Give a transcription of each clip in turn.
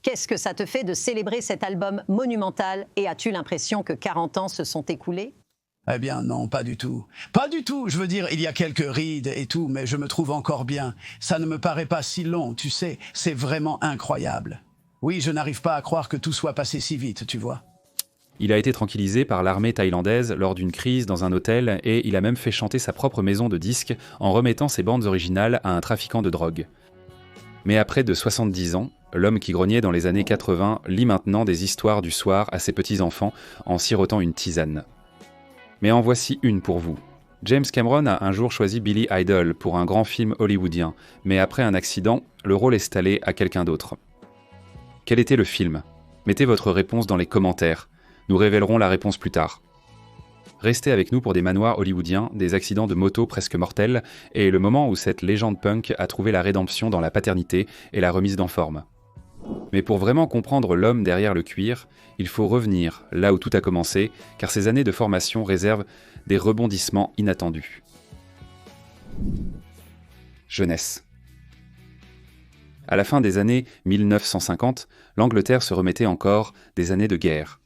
Qu'est-ce que ça te fait de célébrer cet album monumental et as-tu l'impression que 40 ans se sont écoulés ? Eh bien non, pas du tout. Pas du tout, je veux dire, il y a quelques rides et tout, mais je me trouve encore bien. Ça ne me paraît pas si long, tu sais, c'est vraiment incroyable. Oui, je n'arrive pas à croire que tout soit passé si vite, tu vois. Il a été tranquillisé par l'armée thaïlandaise lors d'une crise dans un hôtel et il a même fait chanter sa propre maison de disques en remettant ses bandes originales à un trafiquant de drogue. Mais à près de 70 ans, l'homme qui grognait dans les années 80 lit maintenant des histoires du soir à ses petits-enfants en sirotant une tisane. Mais en voici une pour vous. James Cameron a un jour choisi Billy Idol pour un grand film hollywoodien, mais après un accident, le rôle est allé à quelqu'un d'autre. Quel était le film ? Mettez votre réponse dans les commentaires. Nous révélerons la réponse plus tard. Restez avec nous pour des manoirs hollywoodiens, des accidents de moto presque mortels, et le moment où cette légende punk a trouvé la rédemption dans la paternité et la remise en forme. Mais pour vraiment comprendre l'homme derrière le cuir, il faut revenir là où tout a commencé, car ces années de formation réservent des rebondissements inattendus. Jeunesse. À la fin des années 1950, l'Angleterre se remettait encore des années de guerre.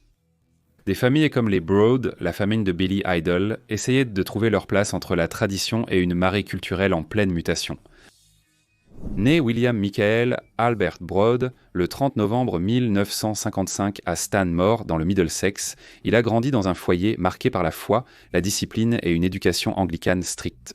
Des familles comme les Broad, la famille de Billy Idol, essayaient de trouver leur place entre la tradition et une marée culturelle en pleine mutation. Né William Michael Albert Broad le 30 novembre 1955 à Stanmore, dans le Middlesex, il a grandi dans un foyer marqué par la foi, la discipline et une éducation anglicane stricte.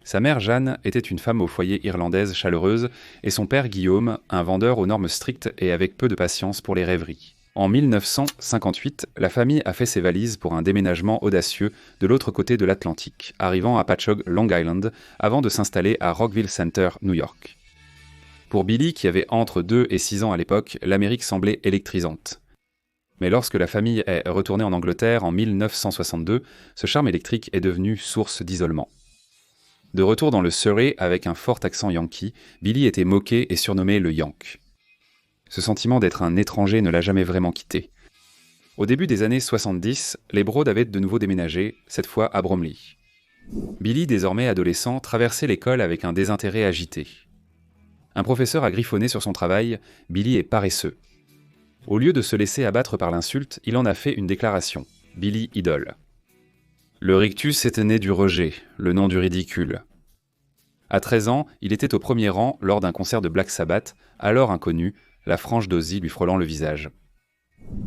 Sa mère Jeanne était une femme au foyer irlandaise chaleureuse et son père Guillaume, un vendeur aux normes strictes et avec peu de patience pour les rêveries. En 1958, la famille a fait ses valises pour un déménagement audacieux de l'autre côté de l'Atlantique, arrivant à Patchogue, Long Island, avant de s'installer à Rockville Center, New York. Pour Billy, qui avait entre 2 et 6 ans à l'époque, l'Amérique semblait électrisante. Mais lorsque la famille est retournée en Angleterre en 1962, ce charme électrique est devenu source d'isolement. De retour dans le Surrey avec un fort accent yankee, Billy était moqué et surnommé le Yank. Ce sentiment d'être un étranger ne l'a jamais vraiment quitté. Au début des années 70, les Broad avaient de nouveau déménagé, cette fois à Bromley. Billy, désormais adolescent, traversait l'école avec un désintérêt agité. Un professeur a griffonné sur son travail « Billy est paresseux ». Au lieu de se laisser abattre par l'insulte, il en a fait une déclaration « Billy Idol ». Le rictus était né du rejet, le nom du ridicule. À 13 ans, il était au premier rang lors d'un concert de Black Sabbath, alors inconnu, la frange d'Ozzy lui frôlant le visage.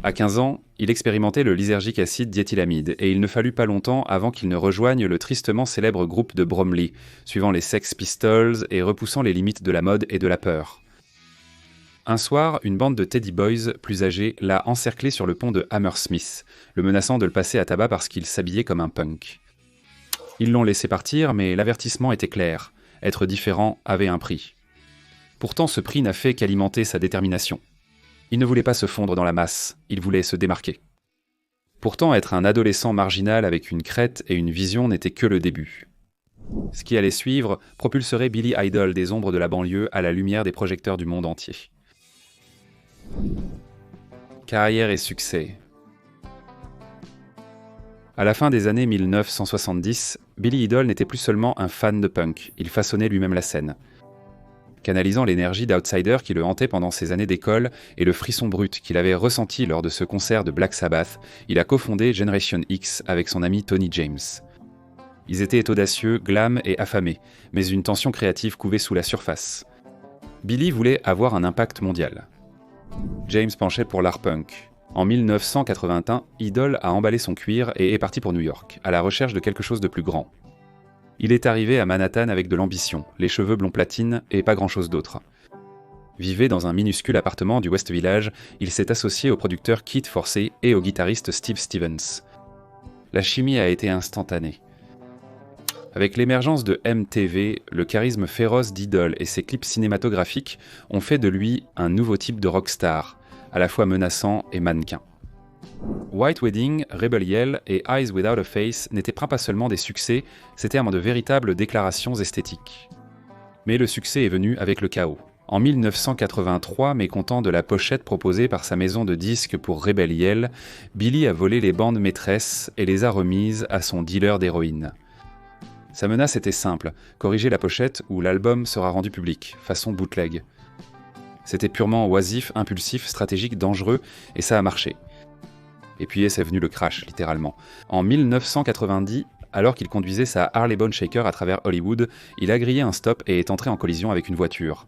À 15 ans, il expérimentait le lysergique acide diéthylamide et il ne fallut pas longtemps avant qu'il ne rejoigne le tristement célèbre groupe de Bromley, suivant les Sex Pistols et repoussant les limites de la mode et de la peur. Un soir, une bande de Teddy Boys plus âgés l'a encerclé sur le pont de Hammersmith, le menaçant de le passer à tabac parce qu'il s'habillait comme un punk. Ils l'ont laissé partir, mais l'avertissement était clair. Être différent avait un prix. Pourtant, ce prix n'a fait qu'alimenter sa détermination. Il ne voulait pas se fondre dans la masse, il voulait se démarquer. Pourtant, être un adolescent marginal avec une crête et une vision n'était que le début. Ce qui allait suivre propulserait Billy Idol des ombres de la banlieue à la lumière des projecteurs du monde entier. Carrière et succès. À la fin des années 1970, Billy Idol n'était plus seulement un fan de punk, il façonnait lui-même la scène. Canalisant l'énergie d'outsider qui le hantait pendant ses années d'école et le frisson brut qu'il avait ressenti lors de ce concert de Black Sabbath, il a cofondé Generation X avec son ami Tony James. Ils étaient audacieux, glam et affamés, mais une tension créative couvait sous la surface. Billy voulait avoir un impact mondial. James penchait pour l'art punk. En 1981, Idol a emballé son cuir et est parti pour New York, à la recherche de quelque chose de plus grand. Il est arrivé à Manhattan avec de l'ambition, les cheveux blond platine et pas grand-chose d'autre. Vivait dans un minuscule appartement du West Village, il s'est associé au producteur Keith Forsey et au guitariste Steve Stevens. La chimie a été instantanée. Avec l'émergence de MTV, le charisme féroce d'Idol et ses clips cinématographiques ont fait de lui un nouveau type de rockstar, à la fois menaçant et mannequin. White Wedding, Rebel Yell et Eyes Without a Face n'étaient pas seulement des succès, c'était de véritables déclarations esthétiques. Mais le succès est venu avec le chaos. En 1983, mécontent de la pochette proposée par sa maison de disques pour Rebel Yell, Billy a volé les bandes maîtresses et les a remises à son dealer d'héroïne. Sa menace était simple, corriger la pochette ou l'album sera rendu public, façon bootleg. C'était purement oisif, impulsif, stratégique, dangereux, et ça a marché. Et puis c'est venu le crash, littéralement. En 1990, alors qu'il conduisait sa Harley Bone Shaker à travers Hollywood, il a grillé un stop et est entré en collision avec une voiture.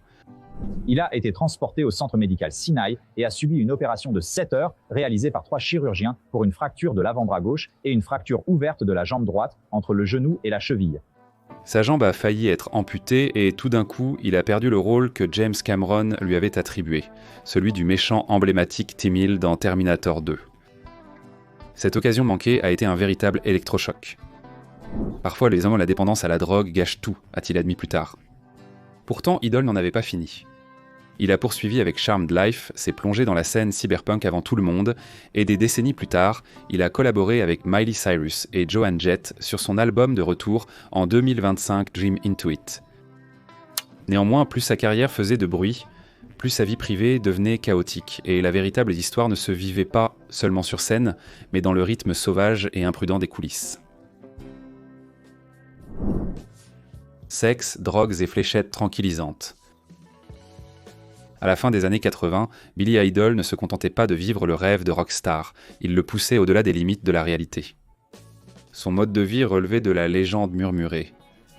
Il a été transporté au centre médical Sinai et a subi une opération de 7 heures réalisée par 3 chirurgiens pour une fracture de l'avant-bras gauche et une fracture ouverte de la jambe droite entre le genou et la cheville. Sa jambe a failli être amputée et tout d'un coup, il a perdu le rôle que James Cameron lui avait attribué, celui du méchant emblématique Tim Hill dans Terminator 2. Cette occasion manquée a été un véritable électrochoc. Parfois, les hommes la dépendance à la drogue gâche tout, a-t-il admis plus tard. Pourtant, Idol n'en avait pas fini. Il a poursuivi avec Charmed Life, s'est plongé dans la scène cyberpunk avant tout le monde, et des décennies plus tard, il a collaboré avec Miley Cyrus et Joan Jett sur son album de retour en 2025 Dream Into It. Néanmoins, plus sa carrière faisait de bruit, plus sa vie privée devenait chaotique, et la véritable histoire ne se vivait pas seulement sur scène, mais dans le rythme sauvage et imprudent des coulisses. Sexe, drogues et fléchettes tranquillisantes. À la fin des années 80, Billy Idol ne se contentait pas de vivre le rêve de rockstar, il le poussait au-delà des limites de la réalité. Son mode de vie relevait de la légende murmurée.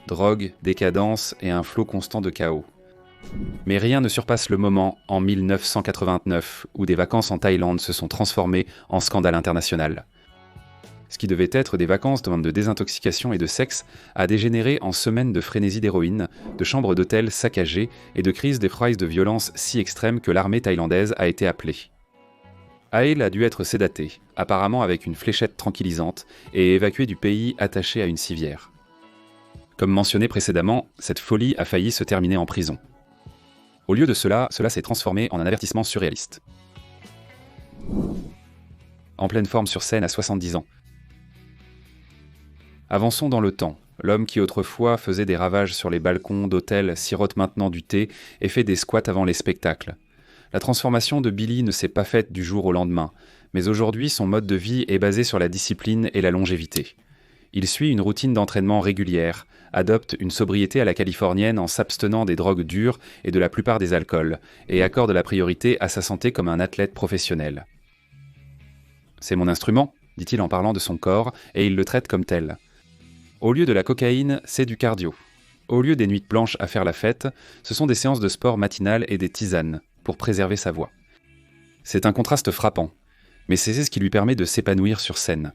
Drogue, décadence et un flot constant de chaos. Mais rien ne surpasse le moment, en 1989, où des vacances en Thaïlande se sont transformées en scandale international. Ce qui devait être des vacances de désintoxication et de sexe a dégénéré en semaines de frénésie d'héroïne, de chambres d'hôtel saccagées et de crises d'effroyes de violence si extrêmes que l'armée thaïlandaise a été appelée. Ail a dû être sédaté, apparemment avec une fléchette tranquillisante, et évacué du pays attaché à une civière. Comme mentionné précédemment, cette folie a failli se terminer en prison. Au lieu de cela s'est transformé en un avertissement surréaliste. En pleine forme sur scène à 70 ans. Avançons dans le temps. L'homme qui autrefois faisait des ravages sur les balcons d'hôtels sirote maintenant du thé et fait des squats avant les spectacles. La transformation de Billy ne s'est pas faite du jour au lendemain, mais aujourd'hui son mode de vie est basé sur la discipline et la longévité. Il suit une routine d'entraînement régulière, adopte une sobriété à la californienne en s'abstenant des drogues dures et de la plupart des alcools, et accorde la priorité à sa santé comme un athlète professionnel. « C'est mon instrument », dit-il en parlant de son corps, et il le traite comme tel. Au lieu de la cocaïne, c'est du cardio. Au lieu des nuits blanches à faire la fête, ce sont des séances de sport matinales et des tisanes, pour préserver sa voix. C'est un contraste frappant, mais c'est ce qui lui permet de s'épanouir sur scène.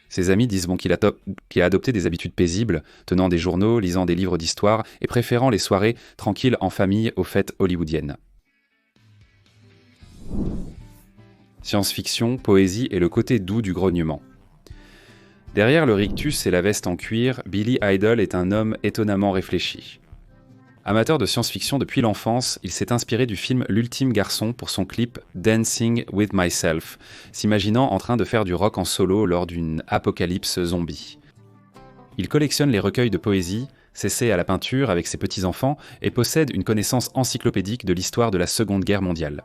Ses amis disent qu'il a adopté des habitudes paisibles, tenant des journaux, lisant des livres d'histoire et préférant les soirées tranquilles en famille aux fêtes hollywoodiennes. Science-fiction, poésie et le côté doux du grognement. Derrière le rictus et la veste en cuir, Billy Idol est un homme étonnamment réfléchi. Amateur de science-fiction depuis l'enfance, il s'est inspiré du film L'Ultime Garçon pour son clip Dancing with Myself, s'imaginant en train de faire du rock en solo lors d'une apocalypse zombie. Il collectionne les recueils de poésie, s'essaie à la peinture avec ses petits-enfants et possède une connaissance encyclopédique de l'histoire de la Seconde Guerre mondiale.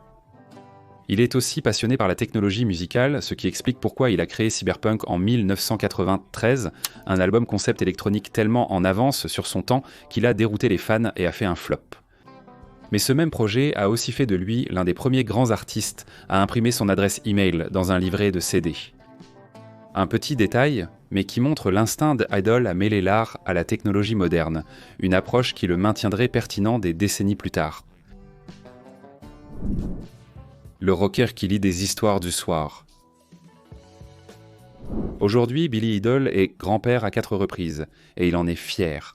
Il est aussi passionné par la technologie musicale, ce qui explique pourquoi il a créé Cyberpunk en 1993, un album concept électronique tellement en avance sur son temps qu'il a dérouté les fans et a fait un flop. Mais ce même projet a aussi fait de lui l'un des premiers grands artistes à imprimer son adresse e-mail dans un livret de CD. Un petit détail, mais qui montre l'instinct d'Idol à mêler l'art à la technologie moderne, une approche qui le maintiendrait pertinent des décennies plus tard. Le rocker qui lit des histoires du soir. Aujourd'hui, Billy Idol est grand-père à 4 reprises, et il en est fier.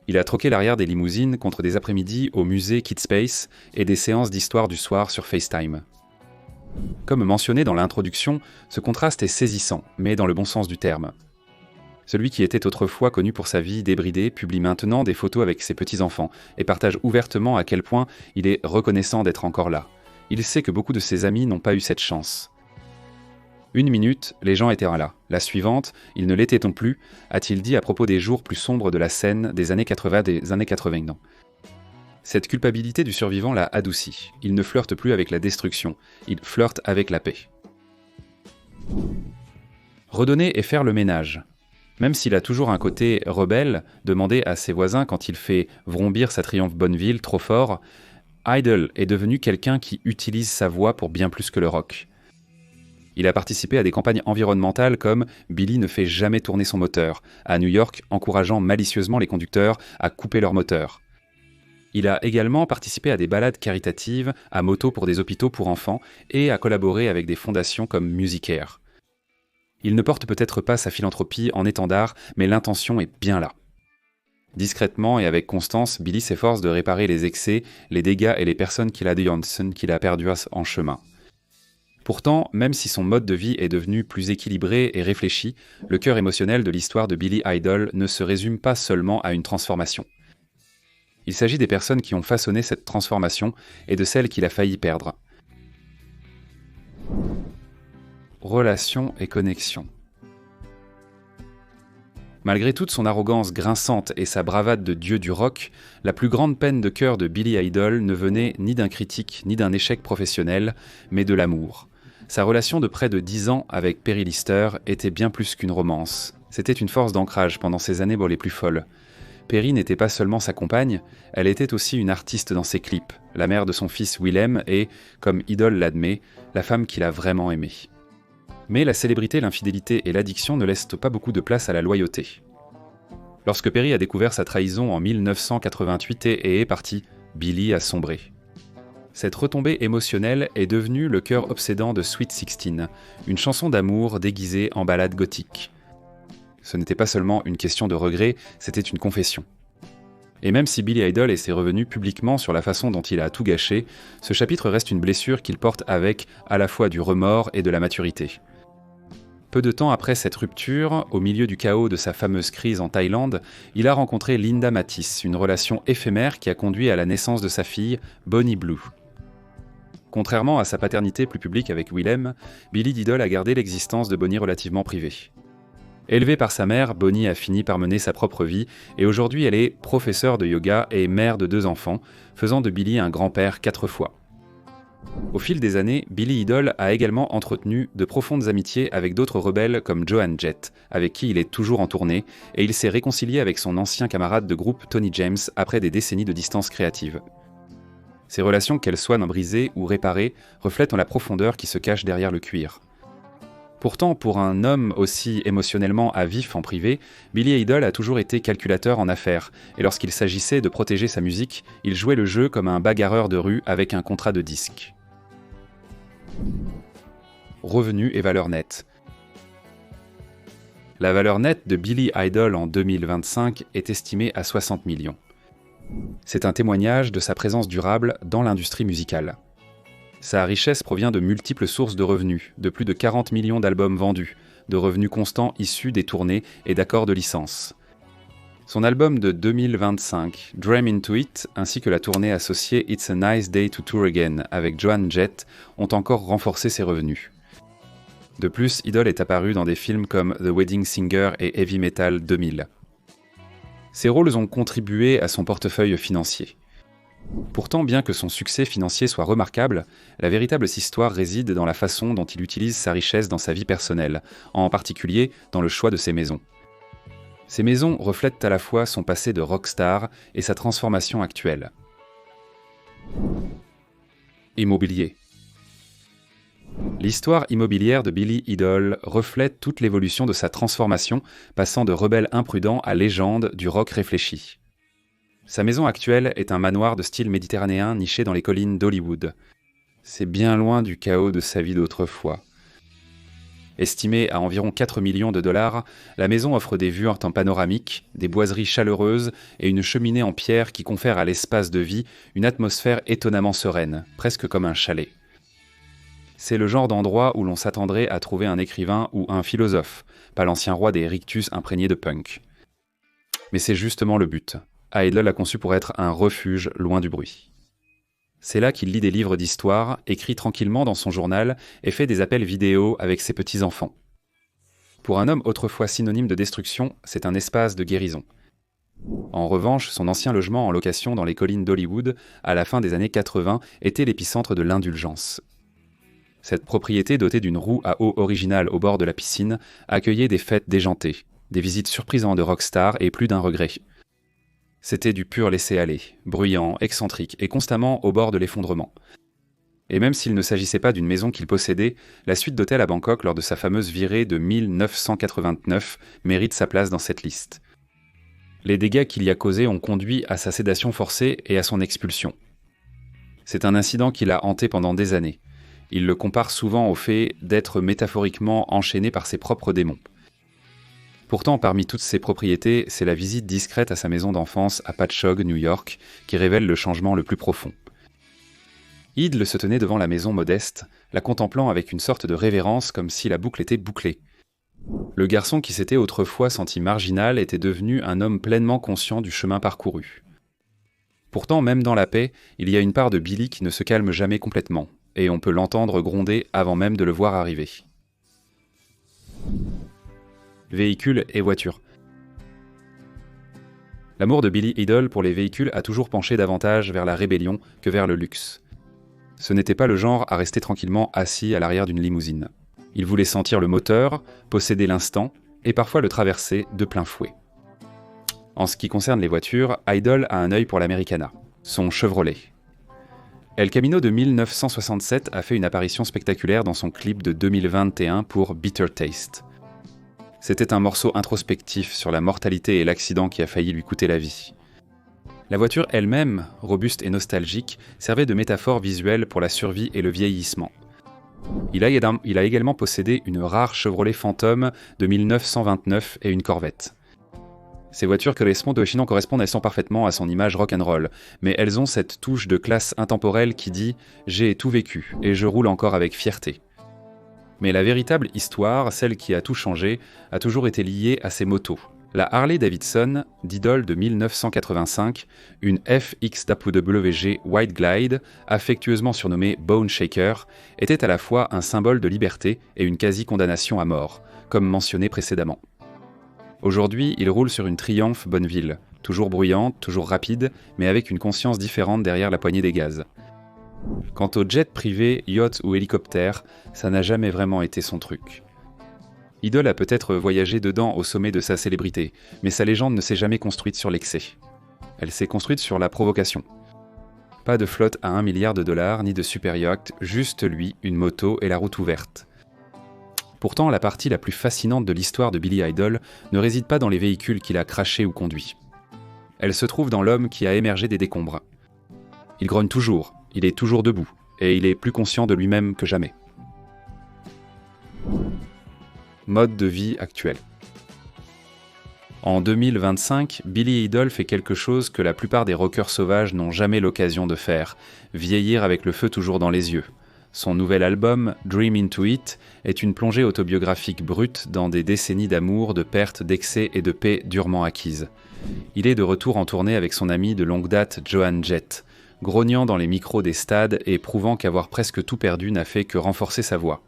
Il a troqué l'arrière des limousines contre des après-midi au musée Kidspace et des séances d'histoire du soir sur FaceTime. Comme mentionné dans l'introduction, ce contraste est saisissant, mais dans le bon sens du terme. Celui qui était autrefois connu pour sa vie débridée publie maintenant des photos avec ses petits-enfants et partage ouvertement à quel point il est reconnaissant d'être encore là. Il sait que beaucoup de ses amis n'ont pas eu cette chance. Une minute, les gens étaient là. La suivante, ils ne l'étaient plus, a-t-il dit à propos des jours plus sombres de la scène des années 80 non. Cette culpabilité du survivant l'a adouci. Il ne flirte plus avec la destruction, il flirte avec la paix. Redonner et faire le ménage. Même s'il a toujours un côté rebelle, demander à ses voisins quand il fait vrombir sa Triomphe Bonneville trop fort, Idol est devenu quelqu'un qui utilise sa voix pour bien plus que le rock. Il a participé à des campagnes environnementales comme « Billy ne fait jamais tourner son moteur » à New York, encourageant malicieusement les conducteurs à couper leur moteur. Il a également participé à des balades caritatives à moto pour des hôpitaux pour enfants et a collaboré avec des fondations comme MusiCare. Il ne porte peut-être pas sa philanthropie en étendard, mais l'intention est bien là. Discrètement et avec constance, Billy s'efforce de réparer les excès, les dégâts et les personnes qu'il a perdues en chemin. Pourtant, même si son mode de vie est devenu plus équilibré et réfléchi, le cœur émotionnel de l'histoire de Billy Idol ne se résume pas seulement à une transformation. Il s'agit des personnes qui ont façonné cette transformation et de celles qu'il a failli perdre. Relations et connexions. Malgré toute son arrogance grinçante et sa bravade de dieu du rock, la plus grande peine de cœur de Billy Idol ne venait ni d'un critique ni d'un échec professionnel, mais de l'amour. Sa relation de près de 10 ans avec Perry Lister était bien plus qu'une romance. C'était une force d'ancrage pendant ses années les plus folles. Perry n'était pas seulement sa compagne, elle était aussi une artiste dans ses clips, la mère de son fils Willem et, comme Idol l'admet, la femme qu'il a vraiment aimée. Mais la célébrité, l'infidélité et l'addiction ne laissent pas beaucoup de place à la loyauté. Lorsque Perry a découvert sa trahison en 1988 et est parti, Billy a sombré. Cette retombée émotionnelle est devenue le cœur obsédant de Sweet 16, une chanson d'amour déguisée en ballade gothique. Ce n'était pas seulement une question de regret, c'était une confession. Et même si Billy Idol s'est revenu publiquement sur la façon dont il a tout gâché, ce chapitre reste une blessure qu'il porte avec à la fois du remords et de la maturité. Peu de temps après cette rupture, au milieu du chaos de sa fameuse crise en Thaïlande, il a rencontré Linda Matisse, une relation éphémère qui a conduit à la naissance de sa fille, Bonnie Blue. Contrairement à sa paternité plus publique avec Willem, Billy Idol a gardé l'existence de Bonnie relativement privée. Élevée par sa mère, Bonnie a fini par mener sa propre vie et aujourd'hui elle est professeure de yoga et mère de 2 enfants, faisant de Billy un grand-père 4 fois. Au fil des années, Billy Idol a également entretenu de profondes amitiés avec d'autres rebelles comme Joan Jett, avec qui il est toujours en tournée, et il s'est réconcilié avec son ancien camarade de groupe Tony James après des décennies de distance créative. Ces relations, qu'elles soient brisées ou réparées, reflètent la profondeur qui se cache derrière le cuir. Pourtant, pour un homme aussi émotionnellement à vif en privé, Billy Idol a toujours été calculateur en affaires, et lorsqu'il s'agissait de protéger sa musique, il jouait le jeu comme un bagarreur de rue avec un contrat de disque. Revenus et valeur nette. La valeur nette de Billy Idol en 2025 est estimée à 60 millions. C'est un témoignage de sa présence durable dans l'industrie musicale. Sa richesse provient de multiples sources de revenus, de plus de 40 millions d'albums vendus, de revenus constants issus des tournées et d'accords de licence. Son album de 2025, Dream Into It, ainsi que la tournée associée It's a Nice Day to Tour Again avec Joan Jett ont encore renforcé ses revenus. De plus, Idol est apparu dans des films comme The Wedding Singer et Heavy Metal 2000. Ces rôles ont contribué à son portefeuille financier. Pourtant, bien que son succès financier soit remarquable, la véritable histoire réside dans la façon dont il utilise sa richesse dans sa vie personnelle, en particulier dans le choix de ses maisons. Ces maisons reflètent à la fois son passé de rockstar et sa transformation actuelle. Immobilier. L'histoire immobilière de Billy Idol reflète toute l'évolution de sa transformation, passant de rebelle imprudent à légende du rock réfléchi. Sa maison actuelle est un manoir de style méditerranéen niché dans les collines d'Hollywood. C'est bien loin du chaos de sa vie d'autrefois. Estimée à environ 4 millions de dollars, la maison offre des vues en temps panoramique, des boiseries chaleureuses et une cheminée en pierre qui confère à l'espace de vie une atmosphère étonnamment sereine, presque comme un chalet. C'est le genre d'endroit où l'on s'attendrait à trouver un écrivain ou un philosophe, pas l'ancien roi des rictus imprégné de punk. Mais c'est justement le but. Idol l'a conçu pour être un refuge loin du bruit. C'est là qu'il lit des livres d'histoire, écrit tranquillement dans son journal et fait des appels vidéo avec ses petits-enfants. Pour un homme autrefois synonyme de destruction, c'est un espace de guérison. En revanche, son ancien logement en location dans les collines d'Hollywood, à la fin des années 80, était l'épicentre de l'indulgence. Cette propriété dotée d'une roue à eau originale au bord de la piscine accueillait des fêtes déjantées, des visites surprisantes de rockstars et plus d'un regret. C'était du pur laisser-aller, bruyant, excentrique et constamment au bord de l'effondrement. Et même s'il ne s'agissait pas d'une maison qu'il possédait, la suite d'hôtels à Bangkok lors de sa fameuse virée de 1989 mérite sa place dans cette liste. Les dégâts qu'il y a causés ont conduit à sa sédation forcée et à son expulsion. C'est un incident qui l'a hanté pendant des années. Il le compare souvent au fait d'être métaphoriquement enchaîné par ses propres démons. Pourtant, parmi toutes ses propriétés, c'est la visite discrète à sa maison d'enfance à Patchogue, New York, qui révèle le changement le plus profond. Idle se tenait devant la maison modeste, la contemplant avec une sorte de révérence comme si la boucle était bouclée. Le garçon qui s'était autrefois senti marginal était devenu un homme pleinement conscient du chemin parcouru. Pourtant, même dans la paix, il y a une part de Billy qui ne se calme jamais complètement, et on peut l'entendre gronder avant même de le voir arriver. Véhicules et voitures. L'amour de Billy Idle pour les véhicules a toujours penché davantage vers la rébellion que vers le luxe. Ce n'était pas le genre à rester tranquillement assis à l'arrière d'une limousine. Il voulait sentir le moteur, posséder l'instant, et parfois le traverser de plein fouet. En ce qui concerne les voitures, Idle a un œil pour l'Americana, son Chevrolet. El Camino de 1967 a fait une apparition spectaculaire dans son clip de 2021 pour Bitter Taste. C'était un morceau introspectif sur la mortalité et l'accident qui a failli lui coûter la vie. La voiture elle-même, robuste et nostalgique, servait de métaphore visuelle pour la survie et le vieillissement. Il a également possédé une rare Chevrolet Phantom de 1929 et une Corvette. Ces voitures correspondent elles sont parfaitement à son image rock'n'roll, mais elles ont cette touche de classe intemporelle qui dit « J'ai tout vécu et je roule encore avec fierté ». Mais la véritable histoire, celle qui a tout changé, a toujours été liée à ses motos. La Harley-Davidson d'Idle de 1985, une FXWG White Glide, affectueusement surnommée Bone Shaker, était à la fois un symbole de liberté et une quasi-condamnation à mort, comme mentionné précédemment. Aujourd'hui, il roule sur une Triumph Bonneville, toujours bruyante, toujours rapide, mais avec une conscience différente derrière la poignée des gaz. Quant aux jets privés, yachts ou hélicoptères, ça n'a jamais vraiment été son truc. Idle a peut-être voyagé dedans au sommet de sa célébrité, mais sa légende ne s'est jamais construite sur l'excès. Elle s'est construite sur la provocation. Pas de flotte à $1 milliard, ni de super yacht, juste lui, une moto et la route ouverte. Pourtant, la partie la plus fascinante de l'histoire de Billy Idle ne réside pas dans les véhicules qu'il a crachés ou conduits. Elle se trouve dans l'homme qui a émergé des décombres. Il grogne toujours, il est toujours debout, et il est plus conscient de lui-même que jamais. Mode de vie actuel. En 2025, Billy Idle fait quelque chose que la plupart des rockers sauvages n'ont jamais l'occasion de faire, vieillir avec le feu toujours dans les yeux. Son nouvel album, Dream Into It, est une plongée autobiographique brute dans des décennies d'amour, de pertes, d'excès et de paix durement acquises. Il est de retour en tournée avec son ami de longue date Joan Jett, grognant dans les micros des stades et prouvant qu'avoir presque tout perdu n'a fait que renforcer sa voix.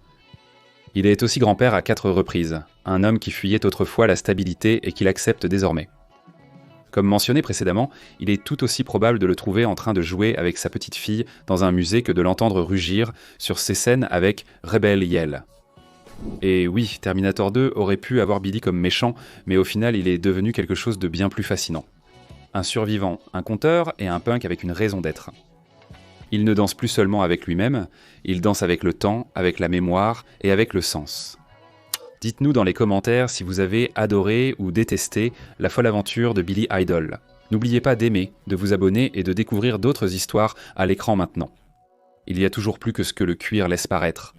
Il est aussi grand-père à 4 reprises, un homme qui fuyait autrefois la stabilité et qu'il accepte désormais. Comme mentionné précédemment, il est tout aussi probable de le trouver en train de jouer avec sa petite fille dans un musée que de l'entendre rugir sur ces scènes avec Rebel Yell. Et oui, Terminator 2 aurait pu avoir Billy comme méchant, mais au final il est devenu quelque chose de bien plus fascinant. Un survivant, un conteur et un punk avec une raison d'être. Il ne danse plus seulement avec lui-même, il danse avec le temps, avec la mémoire et avec le sens. Dites-nous dans les commentaires si vous avez adoré ou détesté la folle aventure de Billy Idle. N'oubliez pas d'aimer, de vous abonner et de découvrir d'autres histoires à l'écran maintenant. Il y a toujours plus que ce que le cuir laisse paraître.